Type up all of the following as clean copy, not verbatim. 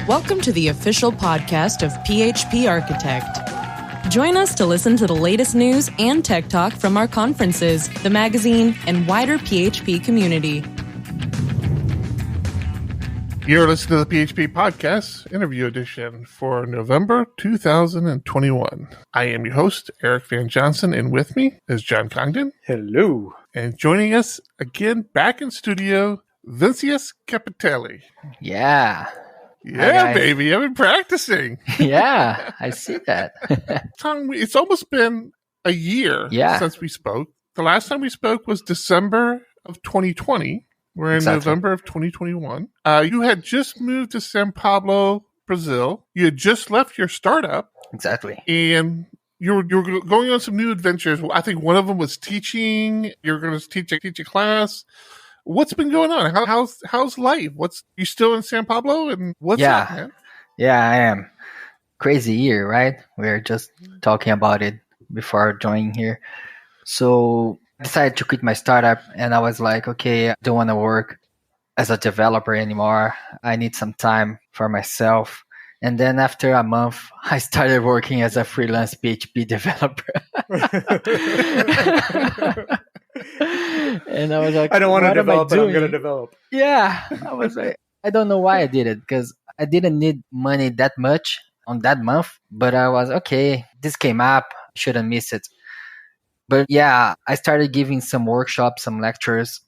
Welcome to the official podcast of PHP Architect. Join us to listen to the latest news and tech talk from our conferences, the magazine, and wider PHP community. You're listening to the PHP Podcast Interview Edition for November 2021. I am your host, Eric Van Johnson, and with me is John Congdon. Hello. And joining us again back in studio, Vinícius Campitelli. Yeah. Yeah, Hi, baby. I've been practicing. Yeah, I see that. Tom, it's almost been a year since we spoke. The last time we spoke was December of 2020. We're in November of 2021. You had just moved to São Paulo, Brazil. You had just left your startup. Exactly. And you were going on some new adventures. I think one of them was teaching. You were going to teach a class. What's been going on? How's life? You still in São Paulo? And what's up, man? Yeah, I am. Crazy year, right? We were just talking about it before joining here. So I decided to quit my startup, and I was like, okay, I don't want to work as a developer anymore. I need some time for myself. And then after a month, I started working as a freelance PHP developer. And I was like, I don't want to develop, but I'm going to develop. Yeah, I was like, I don't know why I did it, because I didn't need money that much on that month, but I was, okay, this came up, shouldn't miss it. But yeah, I started giving some workshops, some lectures.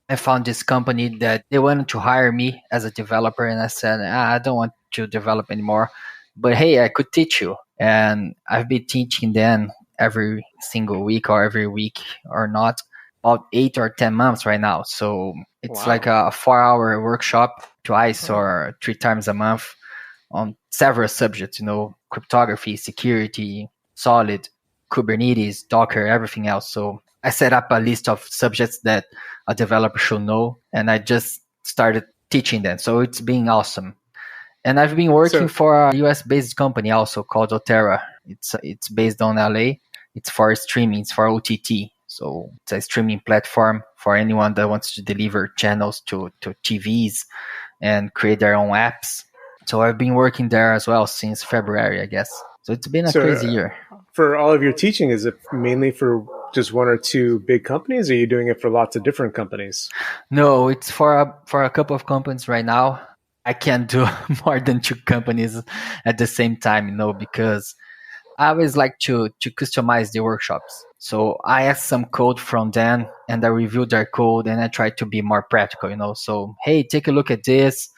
I found this company that they wanted to hire me as a developer, and I said, I don't want to develop anymore, but hey, I could teach you. And I've been teaching them every single week or every week or not, about 8 or 10 months right now. So it's like a 4-hour workshop twice or 3 times a month on several subjects, cryptography, security, solid, Kubernetes, Docker, everything else. So I set up a list of subjects that a developer should know, and I just started teaching them. So it's been awesome. And I've been working for a US-based company also called Otera. It's based on LA. It's for streaming. It's for OTT. So it's a streaming platform for anyone that wants to deliver channels to TVs and create their own apps. So I've been working there as well since February, I guess. So it's been a crazy year. For all of your teaching, is it mainly for just 1 or 2 big companies, or are you doing it for lots of different companies? No, it's for a couple of companies right now. I can't do more than 2 companies at the same time, because I always like to customize the workshops. So I ask some code from them, and I review their code, and I try to be more practical, So, hey, take a look at this.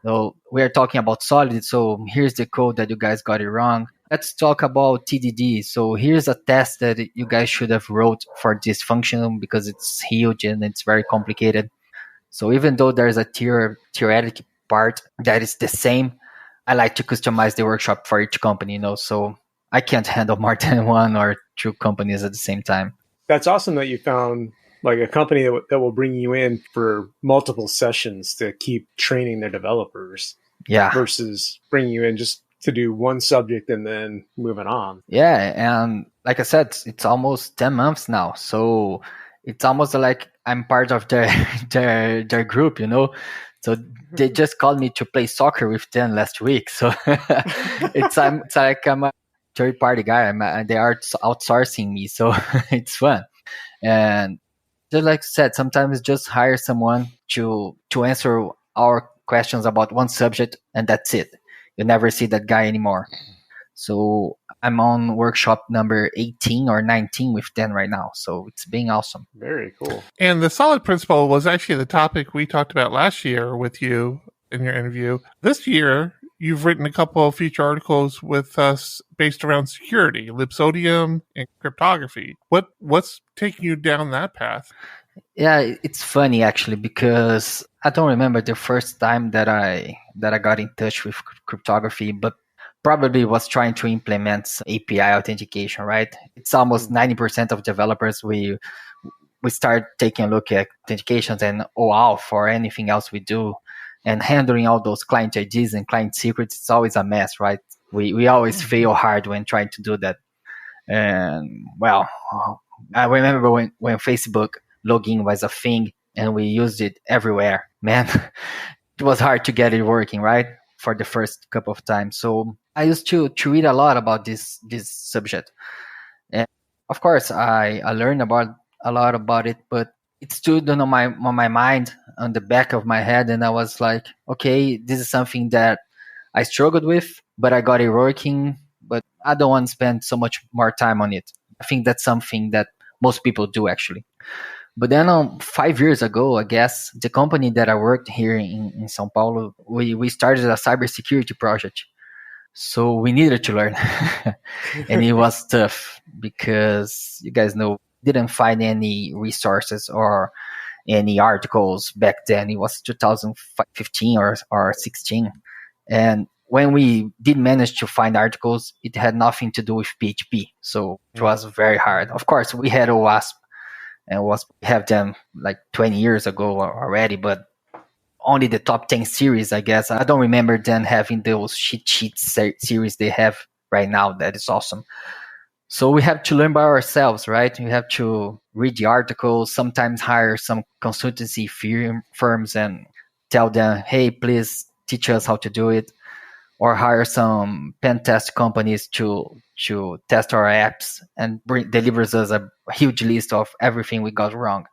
We are talking about solid, so here's the code that you guys got it wrong. Let's talk about TDD. So here's a test that you guys should have wrote for this function because it's huge and it's very complicated. So even though there's a theoretic part that is the same, I like to customize the workshop for each company, So I can't handle more than 1 or 2 companies at the same time. That's awesome that you found like a company that will bring you in for multiple sessions to keep training their developers. Yeah. Versus bringing you in just to do one subject and then moving on. Yeah, and like I said, it's almost 10 months now. So it's almost like I'm part of their group, So they just called me to play soccer with them last week. So it's like I'm a third-party guy. They are outsourcing me, so it's fun. And just like I said, sometimes just hire someone to answer our questions about one subject, and that's it. You never see that guy anymore. So I'm on workshop number 18 or 19 with them right now. So it's been awesome. Very cool. And the solid principle was actually the topic we talked about last year with you in your interview. This year, you've written a couple of feature articles with us based around security, Libsodium, and cryptography. What's taking you down that path? Yeah, it's funny actually, because I don't remember the first time that I got in touch with cryptography, but probably was trying to implement API authentication, right? It's almost 90% of developers, we start taking a look at authentications and OAuth for anything else we do, and handling all those client IDs and client secrets. It's always a mess, right? We always fail hard when trying to do that. And well, I remember when Facebook login was a thing and we used it everywhere. Man, it was hard to get it working, right? for the first couple of times. So I used to read a lot about this subject. And of course, I learned about a lot about it, but it stood on my mind, on the back of my head, and I was like, okay, this is something that I struggled with, but I got it working. But I don't want to spend so much more time on it. I think that's something that most people do, actually. But then 5 years ago, I guess, the company that I worked here in São Paulo, we started a cybersecurity project. So we needed to learn. And it was tough because you guys know, didn't find any resources or any articles back then. It was 2015 or 16. And when we did manage to find articles, it had nothing to do with PHP. So it was very hard. Of course, we had OWASP, and we have them like 20 years ago already, but only the top 10 series, I guess. I don't remember them having those cheat sheets series they have right now. That is awesome. So we have to learn by ourselves, right? We have to read the articles, sometimes hire some consultancy firms and tell them, hey, please teach us how to do it. Or hire some pen test companies to test our apps and delivers us a huge list of everything we got wrong.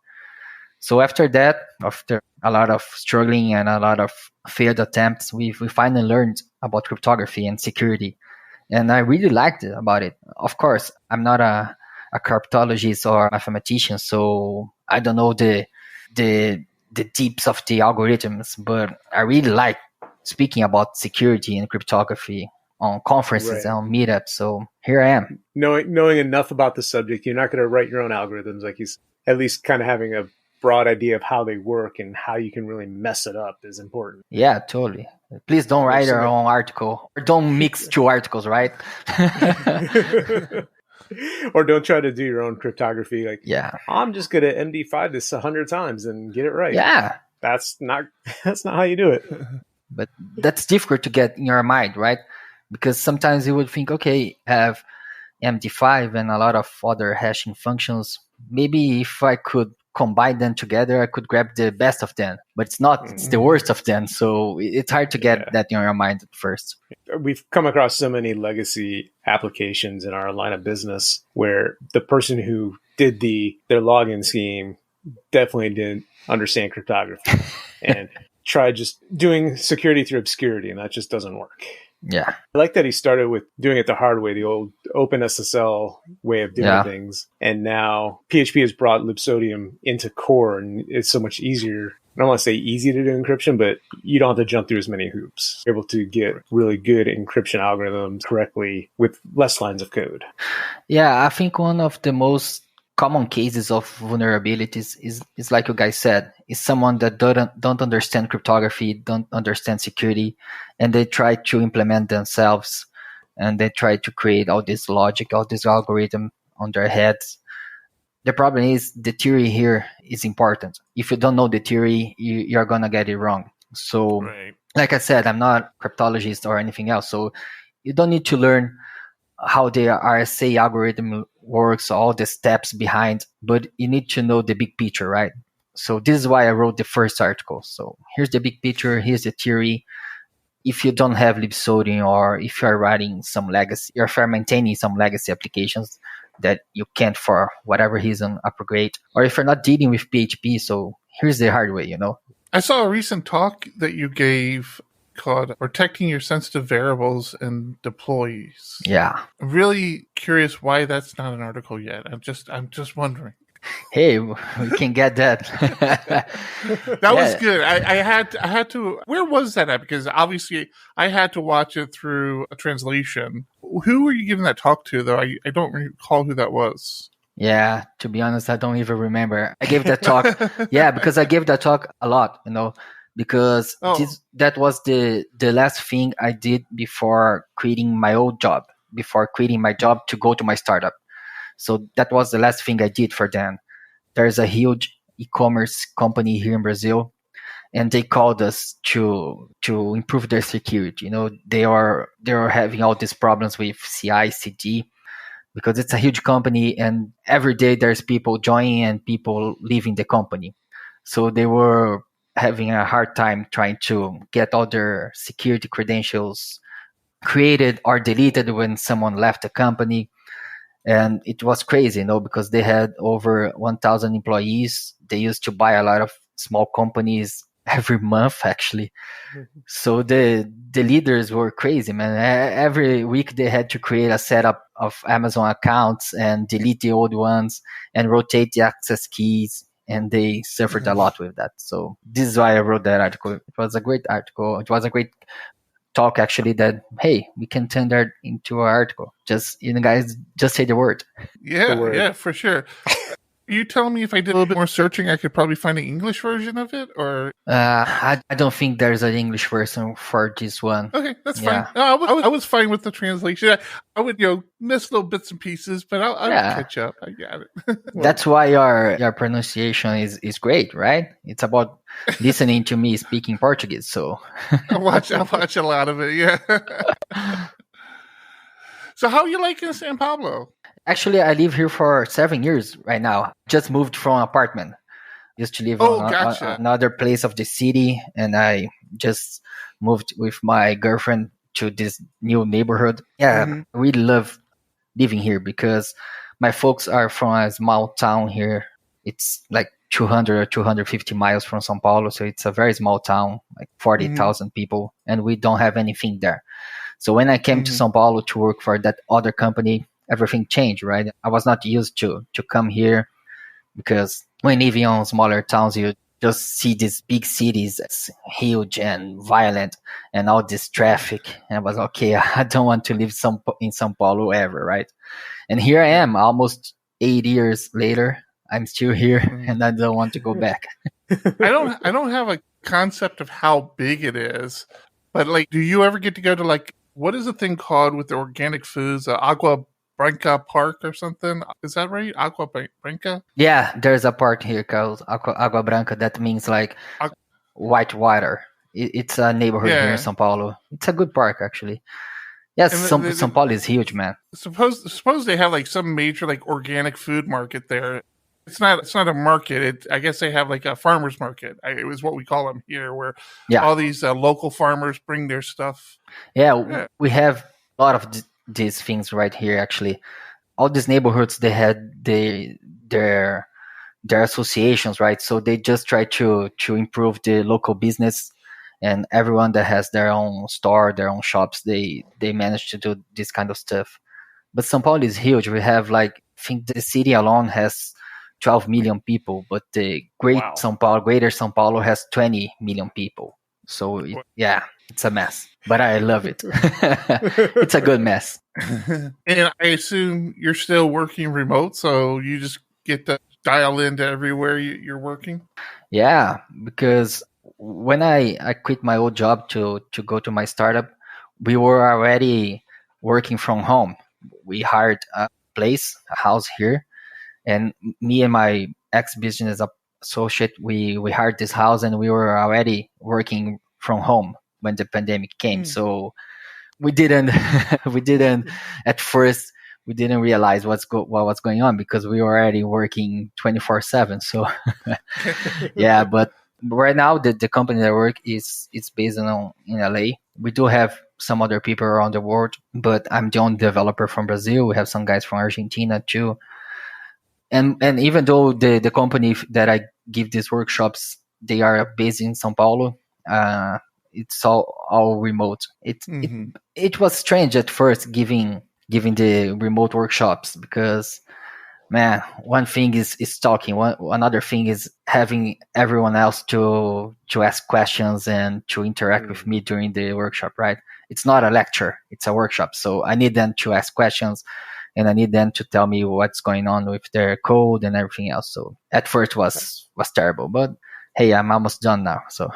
So after that, after a lot of struggling and a lot of failed attempts, we finally learned about cryptography and security. And I really liked it about it. Of course, I'm not a cryptologist or a mathematician, so I don't know the deeps of the algorithms, but I really like speaking about security and cryptography on conferences and on meetups. So here I am. Knowing enough about the subject, you're not going to write your own algorithms, like he's at least kind of having a broad idea of how they work and how you can really mess it up is important. Yeah, totally. Please don't write your own article, or don't mix two articles, right? Or don't try to do your own cryptography. Like, yeah, I'm just going to MD5 this 100 times and get it right. Yeah, that's not how you do it. But that's difficult to get in your mind, right? Because sometimes you would think, okay, have MD5 and a lot of other hashing functions. Maybe if I could combine them together, I could grab the best of them. But it's not. It's the worst of them. So it's hard to get that in your mind at first. We've come across so many legacy applications in our line of business where the person who did their login scheme definitely didn't understand cryptography and tried just doing security through obscurity, and that just doesn't work. Yeah. I like that he started with doing it the hard way, the old OpenSSL way of doing things. And now PHP has brought Libsodium into core, and it's so much easier. I don't want to say easy to do encryption, but you don't have to jump through as many hoops. You're able to get really good encryption algorithms correctly with less lines of code. Yeah, I think one of the most common cases of vulnerabilities is like you guys said, is someone that don't understand cryptography, don't understand security, and they try to implement themselves, and they try to create all this logic, all this algorithm on their heads. The problem is the theory here is important. If you don't know the theory, you're gonna get it wrong. So, like I said, I'm not a cryptologist or anything else, so you don't need to learn how the RSA algorithm works, all the steps behind, but you need to know the big picture, right? So this is why I wrote the first article. So here's the big picture, here's the theory. If you don't have Libsodium, or if you're writing some legacy, or if you're maintaining some legacy applications that you can't for whatever reason upgrade, or if you're not dealing with PHP, so here's the hard way, you know? I saw a recent talk that you gave called Protecting Your Sensitive Variables and Deploys. Yeah. I'm really curious why that's not an article yet. I'm just wondering. Hey, we can get that. That was good. I had to. Where was that at? Because obviously I had to watch it through a translation. Who were you giving that talk to, though? I don't recall who that was. Yeah, to be honest, I don't even remember. I gave that talk. Yeah, because I gave that talk a lot, you know, because that was the last thing I did before quitting my old job, before quitting my job to go to my startup. So that was the last thing I did for them. There's a huge e-commerce company here in Brazil, and they called us to improve their security. You know, they are having all these problems with CI/CD because it's a huge company, and every day there's people joining and people leaving the company. So they were having a hard time trying to get all their security credentials created or deleted when someone left the company. And it was crazy, because they had over 1,000 employees. They used to buy a lot of small companies every month, actually. So the leaders were crazy, man. Every week they had to create a setup of Amazon accounts and delete the old ones and rotate the access keys. And they suffered a lot with that. So this is why I wrote that article. It was a great article. It was a great talk, actually, that, hey, we can turn that into an article. Just, guys, just say the word. Yeah, for sure. You telling me if I did a little bit more searching, I could probably find an English version of it, or? I don't think there's an English version for this one. Okay, that's fine. No, I was fine with the translation. I would, miss little bits and pieces, but I'll catch up. I got it. That's why your pronunciation is great, right? It's about listening to me speaking Portuguese. So I watch a lot of it. Yeah. So how are you liking São Paulo? Actually, I live here for 7 years right now. Just moved from an apartment. Used to live on another place of the city, and I just moved with my girlfriend to this new neighborhood. Yeah, I really love living here because my folks are from a small town here. It's like 200 or 250 miles from São Paulo, so it's a very small town, like 40,000 people, and we don't have anything there. So when I came to São Paulo to work for that other company, everything changed, right? I was not used to come here because when living on smaller towns, you just see these big cities, it's huge and violent and all this traffic. And I was, okay, I don't want to live in São Paulo ever, right? And here I am, almost 8 years later. I'm still here and I don't want to go back. I don't have a concept of how big it is, but like, do you ever get to go to like, what is the thing called with the organic foods, Agua Branca Park or something? Is that right? Agua Branca? Yeah, there's a park here called Agua Branca. That means like white water. It's a neighborhood here in São Paulo. It's a good park, actually. Yes, São Paulo is huge, man. Suppose they have like some major like organic food market there. It's not a market. I guess they have like a farmer's market. It was what we call them here, where all these local farmers bring their stuff. Yeah, we have a lot of these things right here, actually. All these neighborhoods, they had their associations, right? So they just try to improve the local business, and everyone that has their own store, their own shops, they manage to do this kind of stuff. But São Paulo is huge. We have like, I think the city alone has 12 million people, but the greater São Paulo has 20 million people. So it's a mess, but I love it. It's a good mess. And I assume you're still working remote, so you just get to dial into everywhere you're working? Yeah, because when I quit my old job to go to my startup, we were already working from home. We hired a house here, and me and my ex-business associate, we hired this house, and we were already working from home when the pandemic came. So we didn't at first, we didn't realize what was going on because we were already working 24/7. So yeah, but right now the company that I work is based in LA. We do have some other people around the world, but I'm the only developer from Brazil. We have some guys from Argentina too. And even though the company that I give these workshops, they are based in São Paulo, it's all remote. It was strange at first giving the remote workshops because, man, one thing is talking. Another thing is having everyone else to ask questions and to interact with me during the workshop, right? It's not a lecture, it's a workshop. So I need them to ask questions and I need them to tell me what's going on with their code and everything else. So at first was terrible, but hey, I'm almost done now. So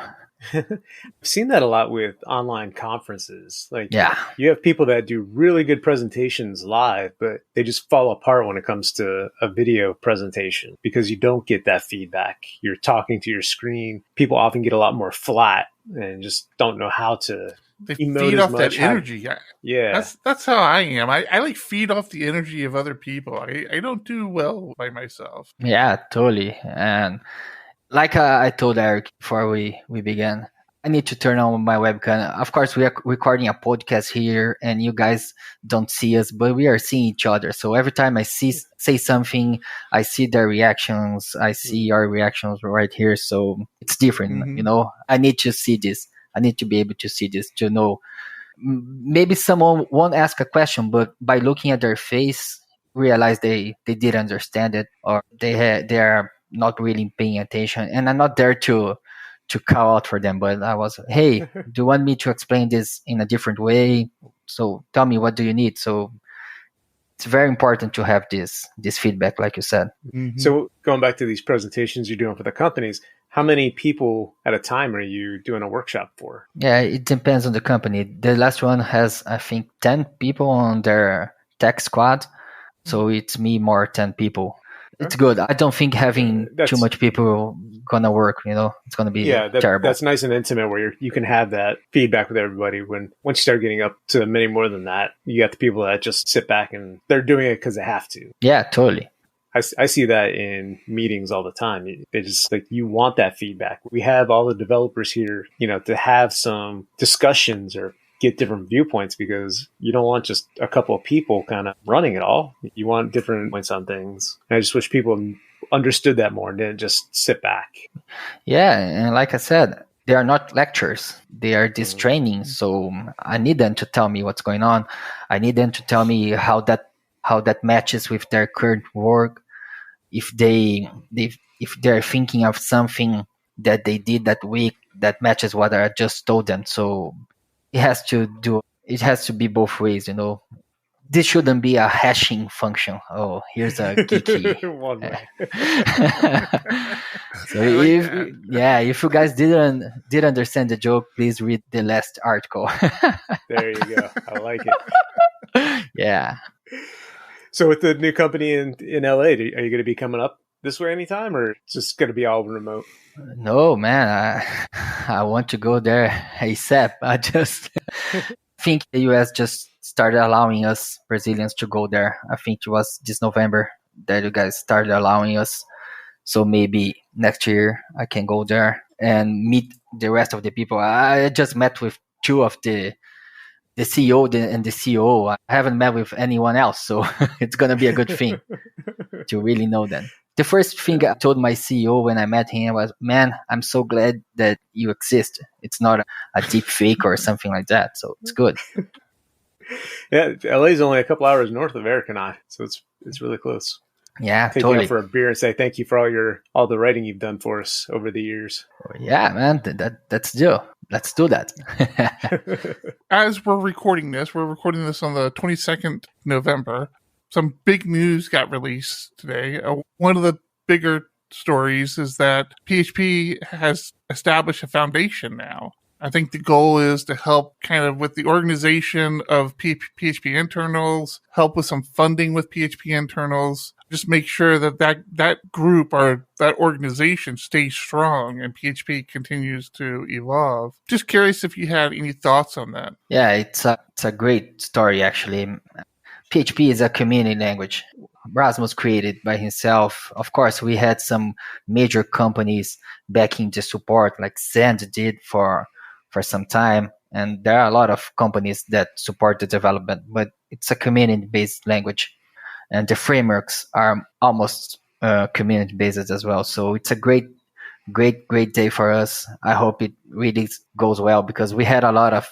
I've seen that a lot with online conferences. Like, you have people that do really good presentations live, but they just fall apart when it comes to a video presentation because you don't get that feedback. You're talking to your screen. People often get a lot more flat and just don't know how to feed off that energy. Yeah. That's how I am. I like feed off the energy of other people. I don't do well by myself. Yeah, totally. And Like I told Eric before we began, I need to turn on my webcam. Of course, we are recording a podcast here, and you guys don't see us, but we are seeing each other. So every time I say something, I see their reactions. I see our reactions right here. So it's different, I need to see this. I need to be able to see this to know. Maybe someone won't ask a question, but by looking at their face, realize they didn't understand it, or they are not really paying attention. And I'm not there to call out for them, but I was, hey, do you want me to explain this in a different way? So tell me, what do you need? So it's very important to have this feedback, like you said. Mm-hmm. So going back to these presentations you're doing for the companies, how many people at a time are you doing a workshop for? Yeah, it depends on the company. The last one has, I think, 10 people on their tech squad. So it's me more 10 people. It's good. I don't think having too much people gonna work. It's gonna be terrible. That's nice and intimate, where you can have that feedback with everybody. Once you start getting up to many more than that, you got the people that just sit back and they're doing it because they have to. Yeah, totally. I see that in meetings all the time. They just you want that feedback. We have all the developers here, to have some discussions or get different viewpoints, because you don't want just a couple of people kind of running it all. You want different points on things. And I just wish people understood that more and didn't just sit back. Yeah, and like I said, they are not lectures. They are this training. So I need them to tell me what's going on. I need them to tell me how that matches with their current work. If they're thinking of something that they did that week that matches what I just told them. So it has to be both ways, This shouldn't be a hashing function. Oh, here's a geeky. One way. So if you guys didn't understand the joke, please read the last article. There you go. I like it. Yeah. So with the new company in LA, are you going to be coming up this way anytime, or it's just going to be all remote? No, man. I want to go there ASAP. I just think the US just started allowing us Brazilians to go there. I think it was this November that you guys started allowing us. So maybe next year I can go there and meet the rest of the people. I just met with two of the CEO and the COO. I haven't met with anyone else, so it's going to be a good thing to really know them. The first thing I told my CEO when I met him was, man, I'm so glad that you exist. It's not a deep fake or something like that. So it's good. Yeah, LA is only a couple hours north of Eric and I, so it's really close. Yeah, take totally. you out for a beer and say thank you for all the writing you've done for us over the years. Yeah, man, let's do that. As we're recording this on the 22nd November. Some big news got released today. One of the bigger stories is that PHP has established a foundation now. I think the goal is to help kind of with the organization of PHP internals, help with some funding with PHP internals, just make sure that group or that organization stays strong and PHP continues to evolve. Just curious if you had any thoughts on that. Yeah, it's a great story, actually. PHP is a community language. Rasmus created by himself. Of course, we had some major companies backing the support, like Zend did for some time. And there are a lot of companies that support the development, but it's a community-based language. And the frameworks are almost community-based as well. So it's a great day for us. I hope it really goes well, because we had a lot of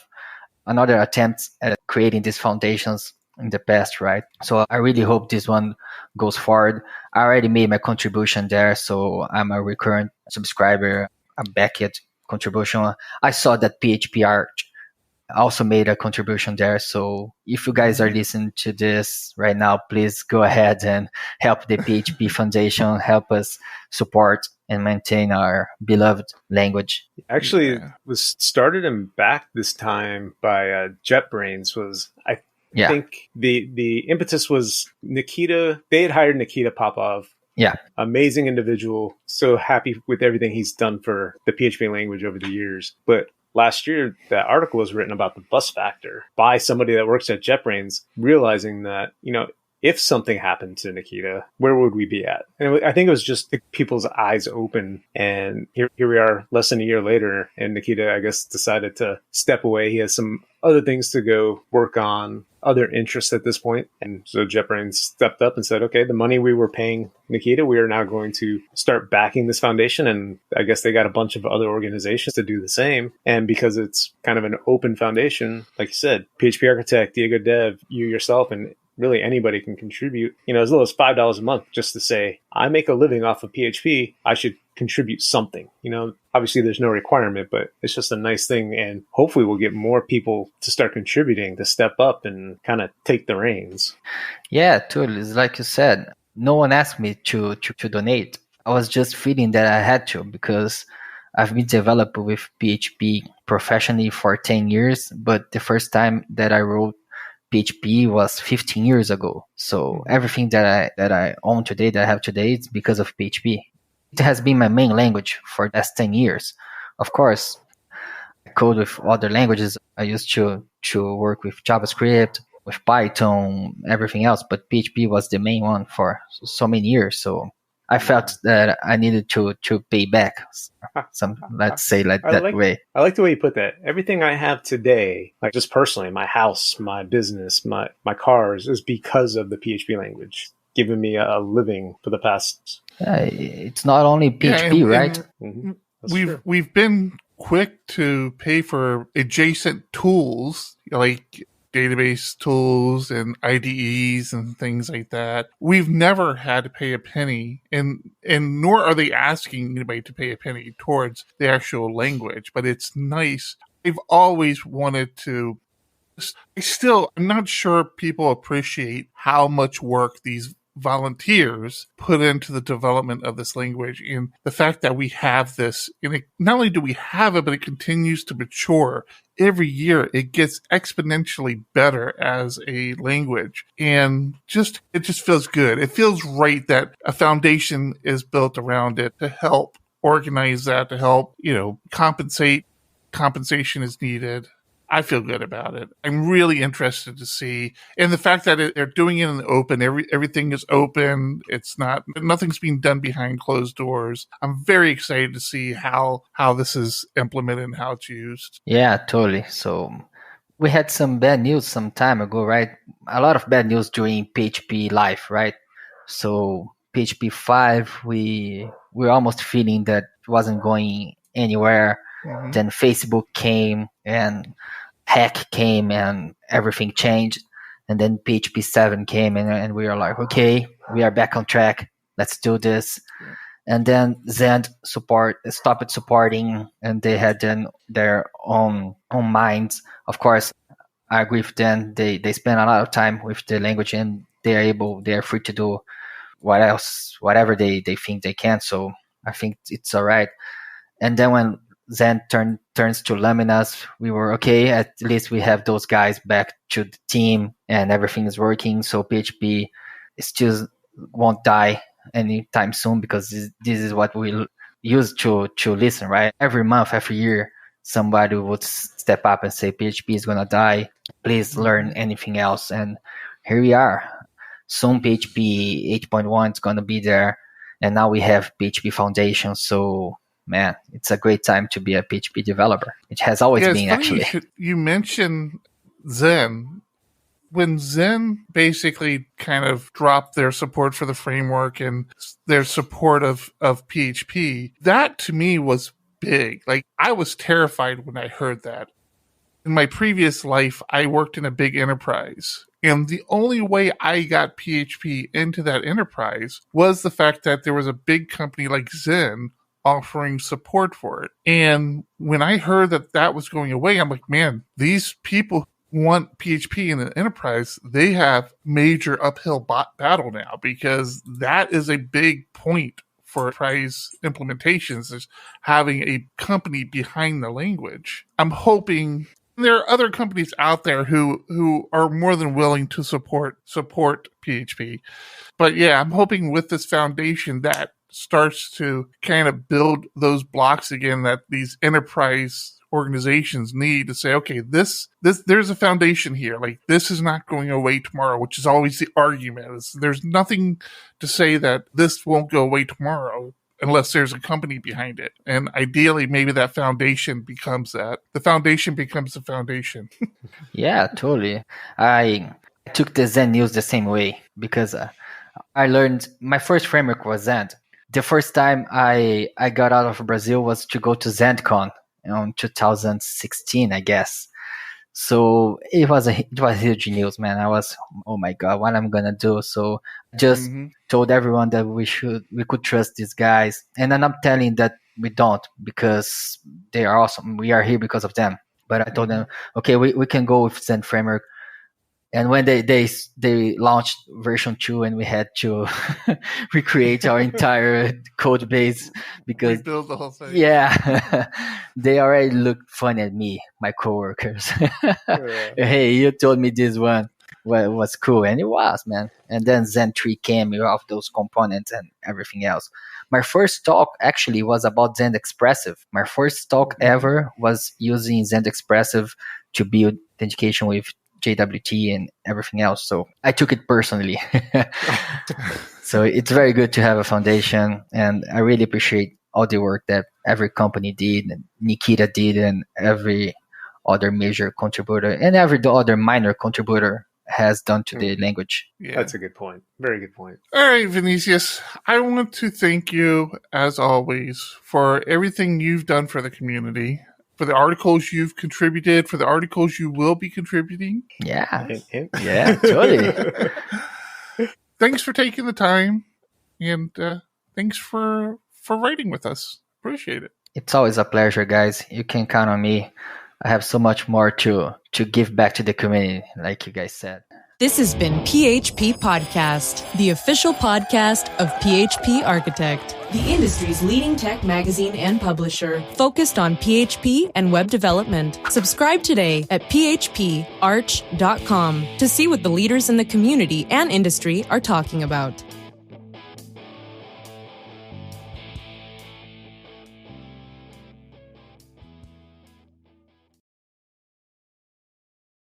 another attempts at creating these foundations in the past, right? So I really hope this one goes forward. I already made my contribution there, so I'm a recurrent subscriber. I back it contribution. I saw that PHP Arch also made a contribution there. So if you guys are listening to this right now, please go ahead and help the PHP Foundation, help us support and maintain our beloved language. Actually, it was started and backed this time by JetBrains. I think the impetus was Nikita. They had hired Nikita Popov. Yeah. Amazing individual. So happy with everything he's done for the PHP language over the years. But last year, that article was written about the bus factor by somebody that works at JetBrains, realizing that, if something happened to Nikita, where would we be at? And I think it was just people's eyes open. And here we are less than a year later. And Nikita, I guess, decided to step away. He has some other things to go work on, other interests at this point. And so JetBrains stepped up and said, okay, the money we were paying Nikita, we are now going to start backing this foundation. And I guess they got a bunch of other organizations to do the same. And because it's kind of an open foundation, like you said, PHP Architect, Diego Dev, you yourself, and really anybody can contribute, as little as $5 a month, just to say, I make a living off of PHP, I should contribute something. Obviously there's no requirement, but it's just a nice thing. And hopefully we'll get more people to start contributing, to step up and kind of take the reins. Yeah, totally. It's like you said, no one asked me to donate. I was just feeling that I had to, because I've been developing with PHP professionally for 10 years, but the first time that I wrote PHP was 15 years ago. So everything that I own today, that I have today, is because of PHP. It has been my main language for the last 10 years. Of course, I code with other languages. I used to work with JavaScript, with Python, everything else, but PHP was the main one for so many years. So I felt that I needed to pay back let's say that way. I like the way you put that. Everything I have today, like just personally, my house, my business, my cars, is because of the PHP language, giving me a living for the past. It's not only PHP, right? We've been quick to pay for adjacent tools like database tools and IDEs and things like that. We've never had to pay a penny, and nor are they asking anybody to pay a penny towards the actual language, but it's nice. I've always wanted to. I'm not sure people appreciate how much work these volunteers put into the development of this language, and the fact that we have this, and not only do we have it, but it continues to mature every year. It gets exponentially better as a language, and it just feels good. It feels right that a foundation is built around it to help organize that, to help compensation is needed. I feel good about it. I'm really interested to see, and the fact that they're doing it in the open, everything is open. Nothing's being done behind closed doors. I'm very excited to see how this is implemented and how it's used. Yeah, totally. So we had some bad news some time ago, right? A lot of bad news during PHP Live, right? So PHP 5, we're almost feeling that it wasn't going anywhere. Mm-hmm. Then Facebook came and Hack came and everything changed. And then PHP 7 came and we were like, okay, we are back on track. Let's do this. And then Zend stopped supporting, and they had then their own minds. Of course, I agree with them. They spend a lot of time with the language, and they're free to do whatever they think they can. So I think it's all right. And then when Zend turns to Laminas, we were okay. At least we have those guys back to the team, and everything is working. So PHP still won't die anytime soon, because this is what we use to listen, right? Every month, every year, somebody would step up and say PHP is gonna die. Please learn anything else. And here we are. Soon PHP 8.1 is gonna be there, and now we have PHP Foundation. So man, it's a great time to be a PHP developer. It has always been, actually. You mentioned Zen. When Zen basically kind of dropped their support for the framework and their support of PHP, that to me was big. Like, I was terrified when I heard that. In my previous life, I worked in a big enterprise. And the only way I got PHP into that enterprise was the fact that there was a big company like Zen offering support for it. And when I heard that was going away, I'm like, man, these people want PHP in the enterprise, they have major uphill battle now, because that is a big point for enterprise implementations, is having a company behind the language. I'm hoping there are other companies out there who are more than willing to support PHP. But yeah, I'm hoping with this foundation that starts to kind of build those blocks again, that these enterprise organizations need to say, okay, this there's a foundation here. Like, this is not going away tomorrow, which is always the argument. There's nothing to say that this won't go away tomorrow unless there's a company behind it. And ideally, maybe that foundation becomes that. The foundation becomes the foundation. Yeah, totally. I took the Zen news the same way because I learned my first framework was Zen. The first time I got out of Brazil was to go to ZenCon in 2016, I guess. So it was huge news, man. I was, oh my God, what I'm gonna do? So just told everyone that we could trust these guys. And I'm not telling that we don't, because they are awesome. We are here because of them. But I told them, okay, we can go with Zen framework. And when they launched version 2, and we had to recreate our entire code base because rebuild the whole thing. Yeah, they already looked funny at me, my coworkers. Hey, you told me this one was cool, and it was, man. And then Zen 3 came with all those components and everything else. My first talk actually was about Zen Expressive. My first talk ever was using Zen Expressive to build authentication with JWT and everything else. So I took it personally. So it's very good to have a foundation, and I really appreciate all the work that every company did, and Nikita did, and every other major contributor and every other minor contributor has done to the language. Yeah, that's a good point. Very good point. All right, Vinícius, I want to thank you, as always, for everything you've done for the community, for the articles you've contributed, for the articles you will be contributing. Yeah. Yeah, totally. Thanks for taking the time, and thanks for writing with us. Appreciate it. It's always a pleasure, guys. You can count on me. I have so much more to give back to the community, like you guys said. This has been PHP Podcast, the official podcast of PHP Architect, the industry's leading tech magazine and publisher, focused on PHP and web development. Subscribe today at phparch.com to see what the leaders in the community and industry are talking about.